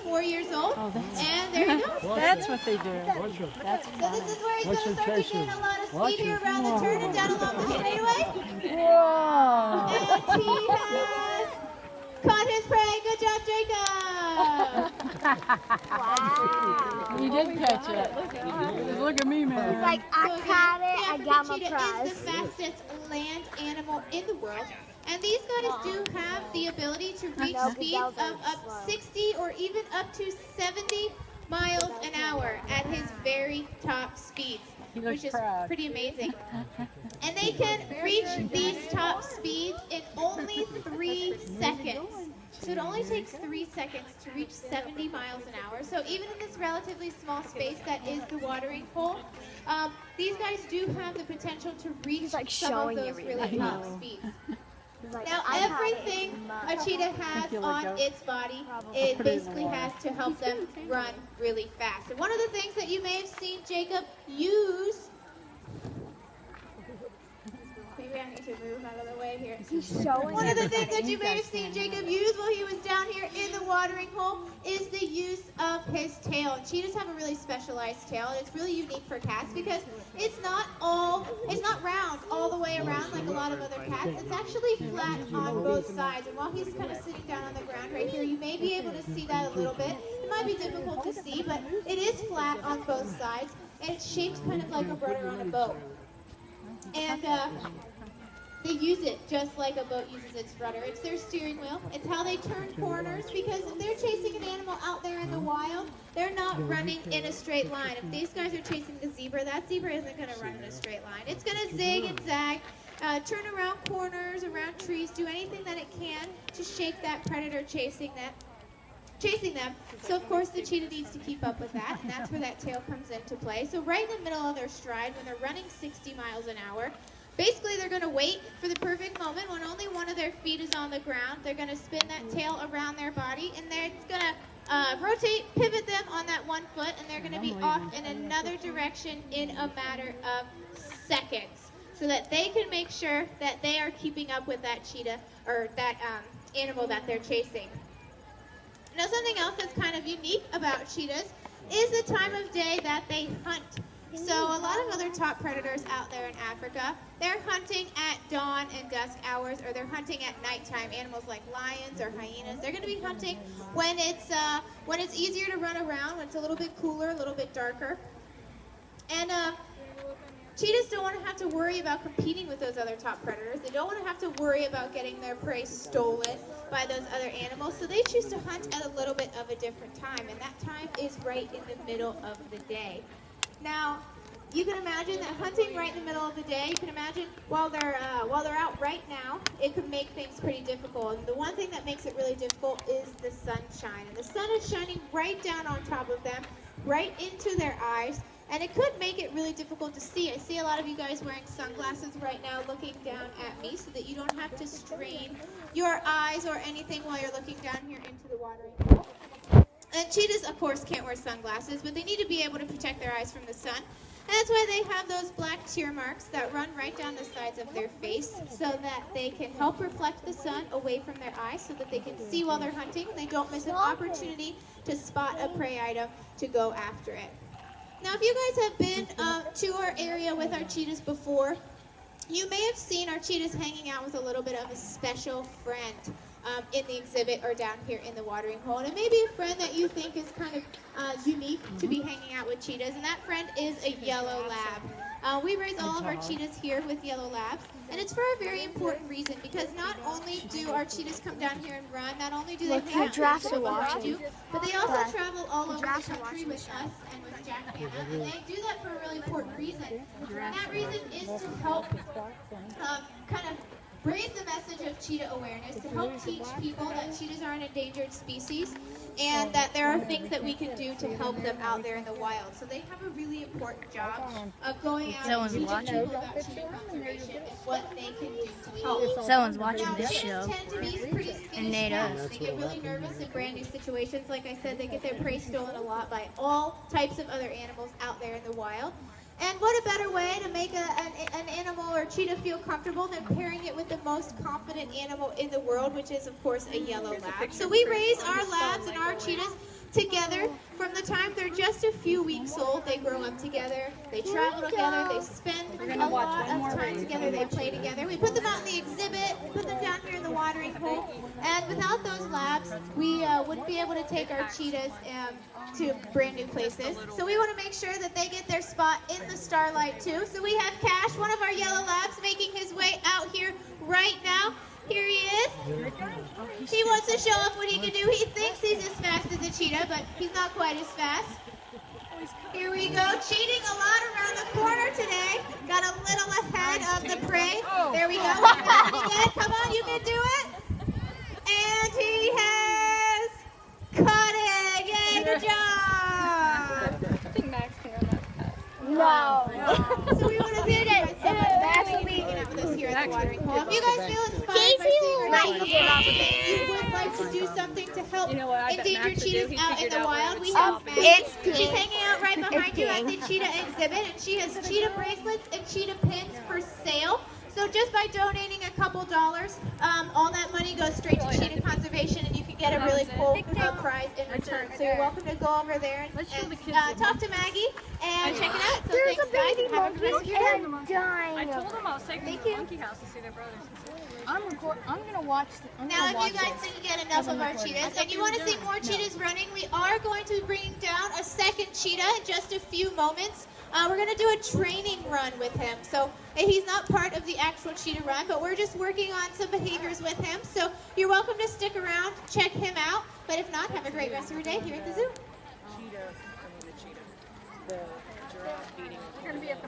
4 years old. Oh, that's, And there you go. that's what they do. That's So funny. this is where he's going to start to gain a lot of speed here around the Whoa. turn and down along the straightaway. Whoa! And he has caught his prey. Good job, Jacob. Wow. You did catch it. Look at me, man. It's like, I caught it, I got my Cheetah prize. is the fastest land animal in the world. And these guys do have the ability to reach speeds of up 60 or even up to 70 miles an hour at his very top speeds, which is pretty amazing. And they can reach these top speeds in only 3 seconds. So it only takes 3 seconds to reach 70 miles an hour. So even in this relatively small space that is the watering hole, these guys do have the potential to reach some of those really top speeds. Now everything a cheetah has on its body, it basically has to help them run really fast. And one of the things that you may have seen Jacob use, maybe I need to move out of the way here. One of the things that you may have seen Jacob use while he was down here in the watering hole is the use of his tail. And cheetahs have a really specialized tail, and it's really unique for cats because it's not round all the way around like a lot of other cats. It's actually flat on both sides. And while he's kind of sitting down on the ground right here, you may be able to see that a little bit. It might be difficult to see, but it is flat on both sides, and it's shaped kind of like a rudder on a boat. And they use it just like a boat uses its rudder. It's their steering wheel. It's how they turn corners, because if they're chasing an animal out there in the wild, they're not running in a straight line. If these guys are chasing the zebra, that zebra isn't going to run in a straight line. It's going to zig and zag, turn around corners, around trees, do anything that it can to shake that predator chasing them. So of course the cheetah needs to keep up with that, and that's where that tail comes into play. So right in the middle of their stride, when they're running 60 miles an hour, basically they're going to wait for the perfect moment when only one of their feet is on the ground. They're going to spin that tail around their body, and it's going to rotate, pivot them on that one foot, and they're going to be off in another direction in a matter of seconds, so that they can make sure that they are keeping up with that cheetah or that animal that they're chasing. Now, something else that's kind of unique about cheetahs is the time of day that they hunt. So a lot of other top predators out there in Africa, they're hunting at dawn and dusk hours, or they're hunting at nighttime. Animals like lions or hyenas, they're going to be hunting when it's easier to run around, when it's a little bit cooler, a little bit darker. And cheetahs don't want to have to worry about competing with those other top predators. They don't want to have to worry about getting their prey stolen by those other animals. So they choose to hunt at a little bit of a different time, and that time is right in the middle of the day. Now, you can imagine that hunting right in the middle of the day, you can imagine while they're out right now, it could make things pretty difficult. And the one thing that makes it really difficult is the sunshine. And the sun is shining right down on top of them, right into their eyes. And it could make it really difficult to see. I see a lot of you guys wearing sunglasses right now looking down at me so that you don't have to strain your eyes or anything while you're looking down here into the watering hole. And cheetahs, of course, can't wear sunglasses, but they need to be able to protect their eyes from the sun. And that's why they have those black tear marks that run right down the sides of their face so that they can help reflect the sun away from their eyes so that they can see while they're hunting. They don't miss an opportunity to spot a prey item to go after it. Now, if you guys have been to our area with our cheetahs before, you may have seen our cheetahs hanging out with a little bit of a special friend in the exhibit or down here in the watering hole. And it may be a friend that you think is kind of unique to be hanging out with cheetahs, and that friend is a yellow lab. We raise all of our cheetahs here with yellow labs, and it's for a very important reason, because not only do our cheetahs come down here and run, not only do they hang out with us, but they also travel all over the country with us and with Jack Hannah, and they do that for a really important reason. And that reason is to help kind of raise the message of cheetah awareness, to help teach people that cheetahs are an endangered species and that there are things that we can do to help them out there in the wild. So they have a really important job of going out and teaching people about cheetah conservation and what they can do to help. Someone's watching Now, this they show. tend to be pretty skittish cats. They get really nervous in brand new situations. Like I said, they get their prey stolen a lot by all types of other animals out there in the wild. And what a better way to make an animal or cheetah feel comfortable than pairing it with the most confident animal in the world, which is, of course, a yellow lab. So we raise our labs and our cheetahs together. From the time they're just a few weeks old, they grow up together, they travel together, they spend a lot of time together, they play together. We put them out in the exhibit, put them down here in the watering hole, and without those labs, we wouldn't be able to take our cheetahs to brand new places. So we want to make sure that they get their spot in the starlight too. So we have Cash, one of our yellow labs, making his way out here right now. Here he is. He wants to show off what he can do. He thinks he's as fast as a cheetah, but he's not quite as fast. Here we go, cheating a lot around the corner today. Got a little ahead of the prey. There we go. Come on, you can do it. And he has caught it. Yay, good job. I think Max can run that fast. No. So we want to thank you guys so much for hanging out with us here at the watering hole. If you guys feel inspired by seeing our cheetahs, you would like to do something to help endangered cheetahs out in the wild, we have Maggie. It's pink. She's hanging out right behind you at the pink. cheetah exhibit, and she has cheetah bracelets and cheetah pins for sale. So just by donating a couple dollars, all that money goes straight to cheetah conservation, and you can get a really cool prize in return. So you're welcome to go over there and talk to Maggie and check it out. So There's thanks, a baby guys. Have a great monkey day. and dying. I told them I was taking them to the monkey house to see their brothers. I'm gonna watch. Now, if you guys think you get enough of our cheetahs and you want to see more cheetahs running, we are going to be bringing down a second cheetah in just a few moments. We're going to do a training run with him. So he's not part of the actual cheetah run, but we're just working on some behaviors with him. So you're welcome to stick around, check him out. But if not, have a great rest of your day here at the zoo.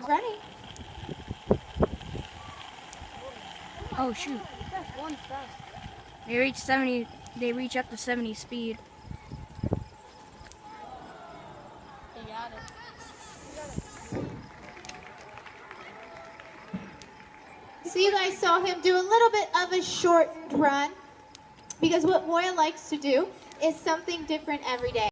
Ready? Oh shoot. They reach 70, they reach up to 70 speed. So you guys saw him do a little bit of a short run, because what Moya likes to do is something different every day.